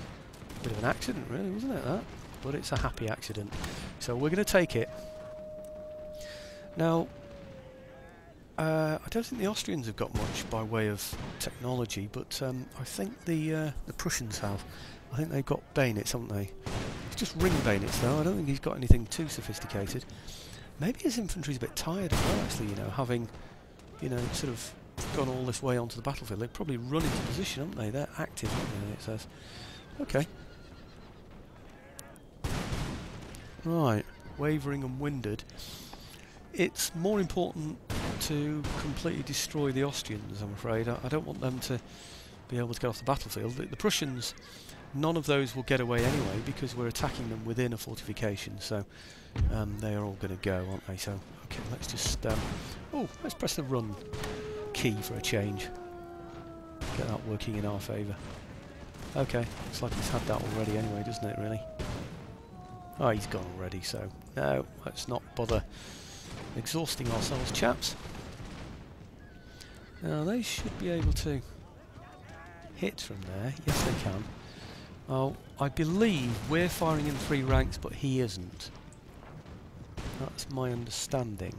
Bit of an accident, really, wasn't it, that? But it's a happy accident. So we're going to take it. Now, I don't think the Austrians have got much by way of technology, but I think the Prussians have. I think they've got bayonets, haven't they? It's just ring bayonets, though. I don't think he's got anything too sophisticated. Maybe his infantry's a bit tired as well, actually, you know, having, you know, sort of gone all this way onto the battlefield. They've probably run into position, haven't they? They're active, aren't they, it says. Okay. Right, wavering and winded. It's more important to completely destroy the Austrians, I'm afraid. I don't want them to be able to get off the battlefield. The Prussians, none of those will get away anyway because we're attacking them within a fortification, so they are all going to go, aren't they? So, okay, let's just... let's press the run key for a change. Get that working in our favour. Okay, looks like he's had that already anyway, doesn't it, really? Oh, he's gone already, so no, let's not bother exhausting ourselves, chaps. Now, they should be able to hit from there. Yes, they can. Oh, I believe we're firing in 3 ranks, but he isn't. That's my understanding.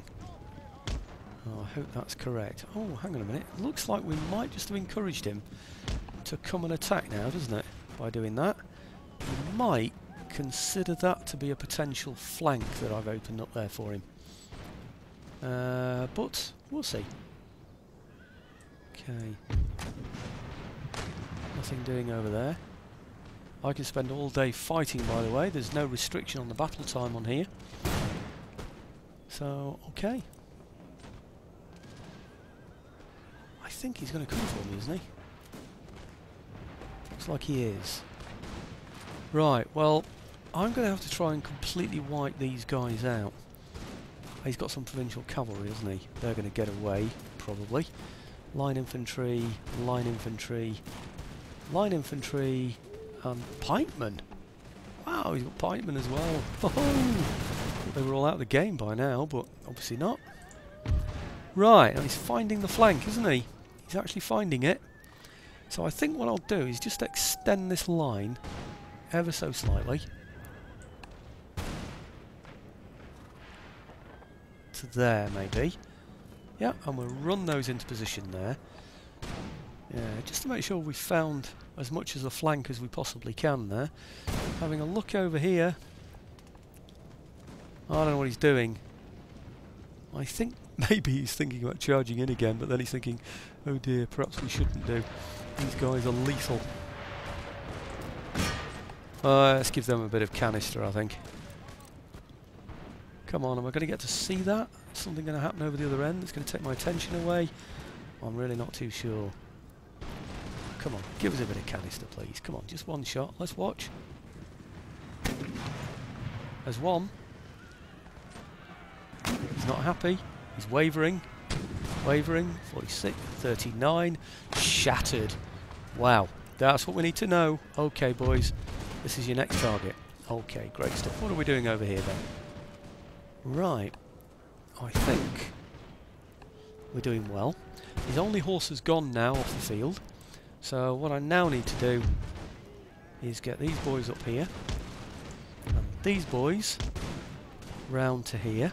Oh, I hope that's correct. Oh, hang on a minute. Looks like we might just have encouraged him to come and attack now, doesn't it? By doing that. We might consider that to be a potential flank that I've opened up there for him. But we'll see. Okay. Nothing doing over there. I can spend all day fighting, by the way. There's no restriction on the battle time on here. So, okay. I think he's going to come for me, isn't he? Looks like he is. Right, well, I'm going to have to try and completely wipe these guys out. He's got some provincial cavalry, hasn't he? They're going to get away, probably. Line infantry, line infantry, line infantry, and pikemen. Wow, he's got pikemen as well. Oh, they were all out of the game by now, but obviously not. Right, and he's finding the flank, isn't he? He's actually finding it. So I think what I'll do is just extend this line ever so slightly to there, maybe. Yeah, and we'll run those into position there. Yeah, just to make sure we've found as much as a flank as we possibly can there. Having a look over here. I don't know what he's doing. I think maybe he's thinking about charging in again, but then he's thinking, oh dear, perhaps we shouldn't do. These guys are lethal. Let's give them a bit of canister, I think. Come on, am I going to get to see that? Is something going to happen over the other end that's going to take my attention away? I'm really not too sure. Come on, give us a bit of canister, please. Come on, just one shot. Let's watch. There's one. He's not happy. He's wavering. Wavering. 46, 39. Shattered. Wow. That's what we need to know. Okay, boys. This is your next target. Okay, great stuff. What are we doing over here, then? Right. I think we're doing well. His only horse has gone now off the field. So what I now need to do is get these boys up here. And these boys round to here.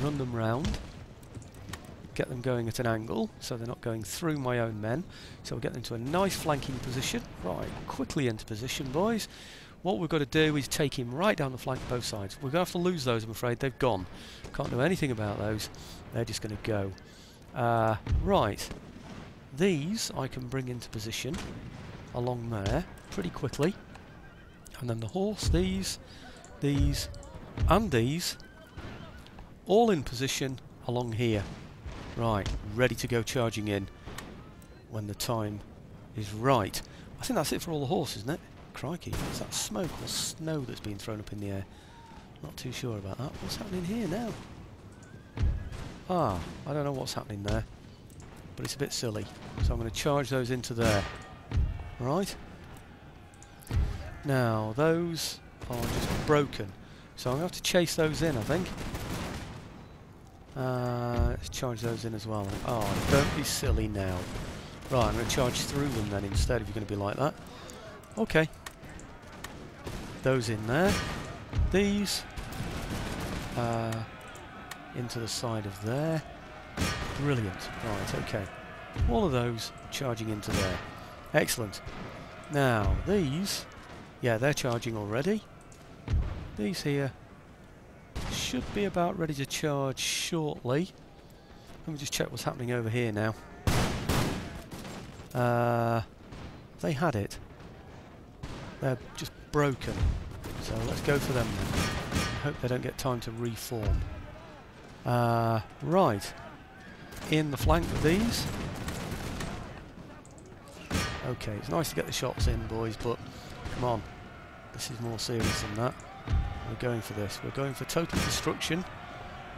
Run them round. Get them going at an angle so they're not going through my own men. So we'll get them to a nice flanking position. Right, quickly into position, boys. What we've got to do is take him right down the flank both sides. We're going to have to lose those, I'm afraid. They've gone. Can't do anything about those. They're just going to go. Right. These I can bring into position along there pretty quickly. And then the horse, these these, and these, all in position along here. Right, ready to go charging in when the time is right. I think that's it for all the horses, isn't it? Crikey, is that smoke or snow that's been thrown up in the air? Not too sure about that. What's happening here now? Ah, I don't know what's happening there, but it's a bit silly. So I'm going to charge those into there. Right. Now, those are just broken. So I'm going to have to chase those in, I think. Let's charge those in as well. Oh, don't be silly now. Right, I'm going to charge through them then instead if you're going to be like that. Okay. Those in there. These into the side of there. Brilliant. Right, okay. All of those charging into there. Excellent. Now, these, yeah, they're charging already. These here should be about ready to charge shortly. Let me just check what's happening over here now. They had it. They're just broken. So let's go for them then. Hope they don't get time to reform. Right. In the flank with these. Okay, it's nice to get the shots in, boys, but come on. This is more serious than that. We're going for this. We're going for total destruction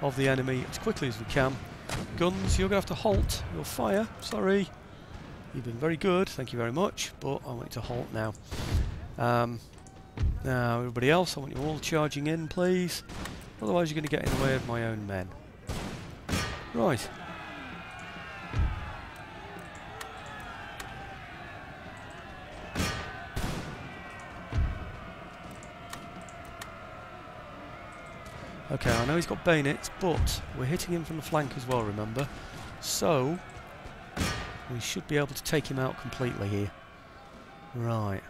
of the enemy as quickly as we can. Guns, you're going to have to halt your fire. Sorry. You've been very good, thank you very much, but I want you to halt now. Now, everybody else, I want you all charging in, please. Otherwise, you're going to get in the way of my own men. Right. Okay, I know he's got bayonets, but we're hitting him from the flank as well, remember? So, we should be able to take him out completely here. Right.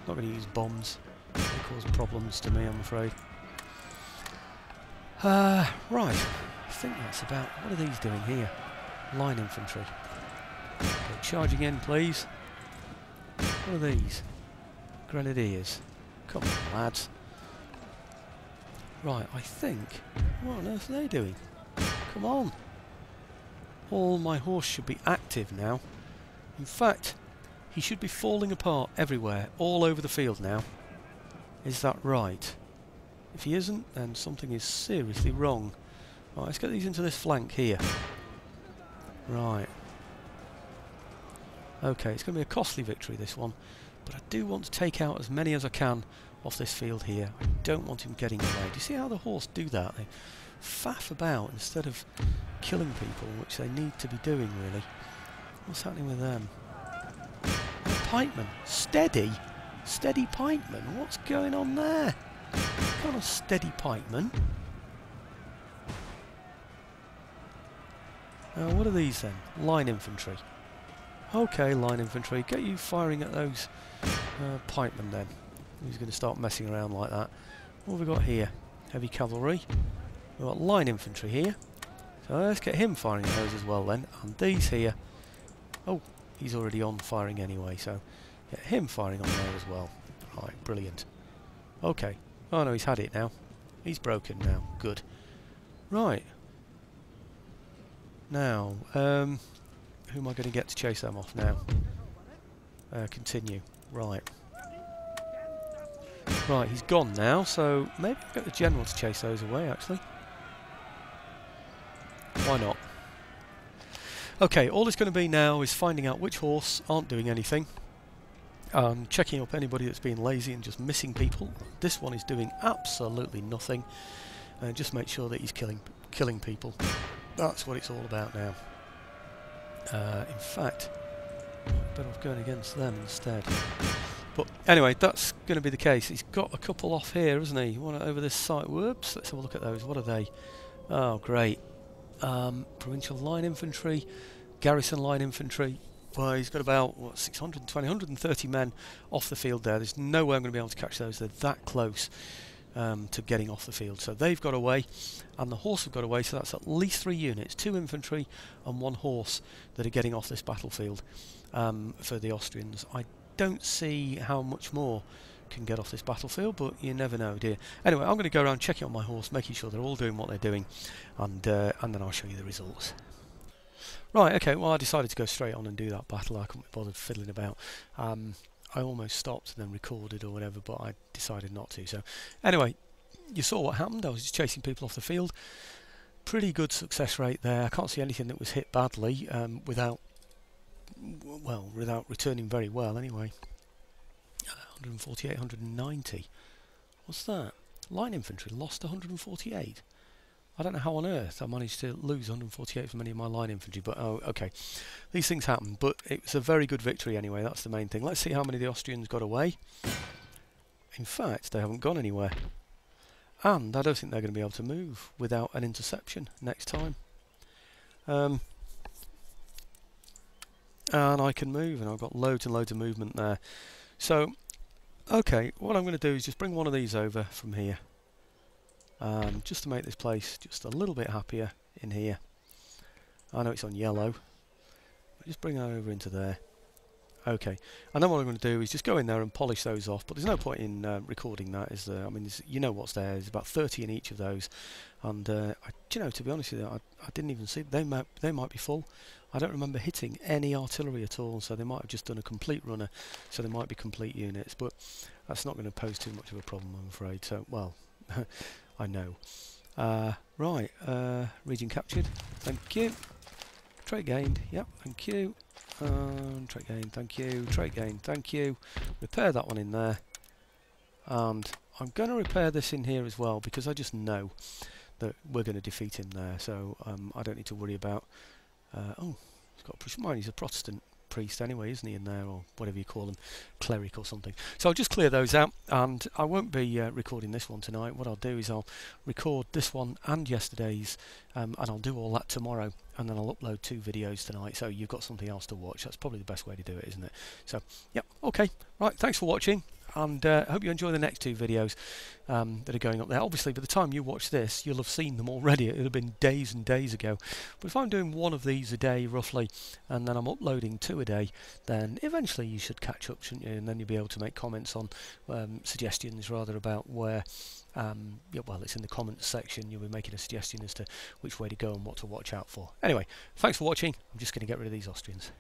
Not going to use bombs. They cause problems to me, I'm afraid. Right. I think that's about... What are these doing here? Line infantry. Okay, charging in, please. What are these? Grenadiers. Come on, lads. Right, I think... What on earth are they doing? Come on. All my horse should be active now. In fact, he should be falling apart everywhere, all over the field now. Is that right? If he isn't, then something is seriously wrong. Right, let's get these into this flank here. Right. Okay, it's going to be a costly victory, this one. But I do want to take out as many as I can off this field here. I don't want him getting away. Do you see how the horse do that? They faff about instead of killing people, which they need to be doing, really. What's happening with them? Pikemen. Steady? Steady pikemen? What's going on there? Kind of steady pikemen. Now, what are these then? Line infantry. Okay, line infantry. Get you firing at those pikemen then. Who's going to start messing around like that? What have we got here? Heavy cavalry. We've got line infantry here. So let's get him firing at those as well then. And these here. Oh, he's already on firing anyway, so get him firing on there as well. Right, brilliant. Okay. Oh no, he's had it now. He's broken now. Good. Right. Now, who am I going to get to chase them off now? Continue. Right. Right, he's gone now, so maybe I'll get the general to chase those away, actually. Why not? Okay, all it's going to be now is finding out which horse aren't doing anything. Checking up anybody that's been lazy and just missing people. This one is doing absolutely nothing. And just make sure that he's killing people. That's what it's all about now. In fact, better off going against them instead. But anyway, that's going to be the case. He's got a couple off here, hasn't he? One over this side. Whoops, let's have a look at those. What are they? Oh, great. Provincial line infantry, garrison line infantry. Well, he's got about, what, 620, 130 men off the field there. There's no way I'm going to be able to catch those. They're that close to getting off the field. So they've got away, and the horse have got away, so that's at least 3 units, 2 infantry and 1 horse that are getting off this battlefield for the Austrians. I don't see how much more can get off this battlefield, but you never know, do you? Anyway, I'm going to go around checking on my horse, making sure they're all doing what they're doing, and then I'll show you the results. Right, okay, well I decided to go straight on and do that battle. I couldn't be bothered fiddling about. I almost stopped and then recorded or whatever, but I decided not to. So anyway, you saw what happened. I was just chasing people off the field. Pretty good success rate there. I can't see anything that was hit badly without returning very well anyway. 148, 190. What's that? Line infantry lost 148. I don't know how on earth I managed to lose 148 from any of my line infantry, but oh, okay. These things happen, but it was a very good victory anyway, that's the main thing. Let's see how many of the Austrians got away. In fact, they haven't gone anywhere. And I don't think they're going to be able to move without an interception next time. And I can move, and I've got loads and loads of movement there. So, okay, what I'm going to do is just bring one of these over from here. Just to make this place just a little bit happier in here. I know it's on yellow, but just bring that over into there. Okay, and then what I'm going to do is just go in there and polish those off, but there's no point in recording that, is there? I mean, you know what's there. There's about 30 in each of those, and do you know, to be honest with you, I didn't even see, they might be full. I don't remember hitting any artillery at all, so they might have just done a complete runner, so they might be complete units, but that's not going to pose too much of a problem, I'm afraid. So, well, I know. Right, region captured, thank you. Trait gained, yep, thank you. Trait gained, thank you. Trait gained, thank you. Repair that one in there. And I'm going to repair this in here as well, because I just know that we're going to defeat him there, so I don't need to worry about... oh, he's a Protestant priest anyway, isn't he, in there, or whatever you call them, cleric or something. So I'll just clear those out, and I won't be recording this one tonight. What I'll do is I'll record this one and yesterday's, and I'll do all that tomorrow, and then I'll upload 2 videos tonight, so you've got something else to watch. That's probably the best way to do it, isn't it? So, yep, okay, right, thanks for watching, and I hope you enjoy the next 2 videos that are going up there. Obviously, by the time you watch this, you'll have seen them already. It'll have been days and days ago. But if I'm doing 1 of these a day, roughly, and then I'm uploading 2 a day, then eventually you should catch up, shouldn't you? And then you'll be able to make comments on, suggestions, rather, about where... yeah, well, it's in the comments section. You'll be making a suggestion as to which way to go and what to watch out for. Anyway, thanks for watching. I'm just going to get rid of these Austrians.